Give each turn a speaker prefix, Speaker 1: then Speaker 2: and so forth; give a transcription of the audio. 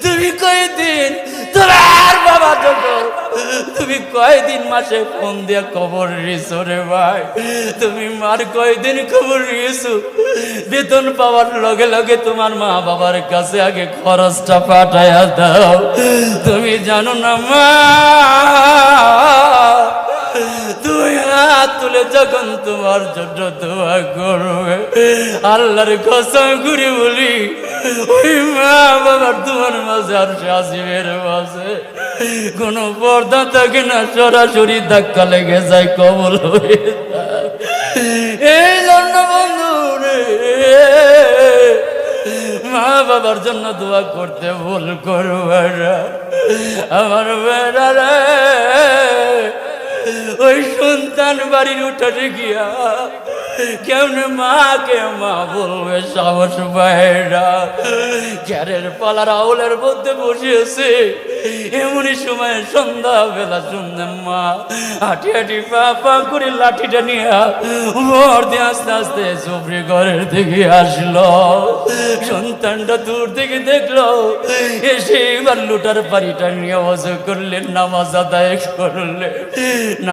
Speaker 1: তুমি কয়দিন তোমার বাবা যখন তুমি কয়দিন মাসে ফোন দিয়ে খবর নিয়েছো রে ভাই? তুমি মার কয়দিন খবর নিয়েছো? বেতন পাওয়ার লগে লগে তোমার মা বাবার কাছে আগে খরচটা পাঠায়া দাও। তুমি জানো না মা, তুমি হাত তুলে যখন তোমার জন্য দোয়া করবে, আল্লাহর কসম করে বলি ওই মা বাবার তোমার মাঝে আর শাসিবের মাঝে কোনো পর্দা থাকে না, সরাসরি ধাক্কা লেগে যায়, কবল হয়ে যায়। এই জন্য বন্ধু রে, মা বাবার জন্য দোয়া করতে ভুল করবে না আমার বেড়া রে। ওই সন্তান বাড়ির উঠানে গিয়া কেমনে মাকে মা বলবে সাহস পায় না। ক্যারের পালার আউলের মধ্যে বসিয়েছে, এমনই সময় সন্ধ্যা বেলা শুনলাম মা হাঁটি হাঁটি পা পা করে লাঠিটা নিয়ে ভর দিয়ে আস্তে আস্তে সুপ্রি ঘরের দিকে আসলো। সন্তানটা দূর থেকে দেখলো, এসে এবার লুটার বাড়িটা নিয়ে ওয়াজ করলেন, নামাজ আদায় করলেন।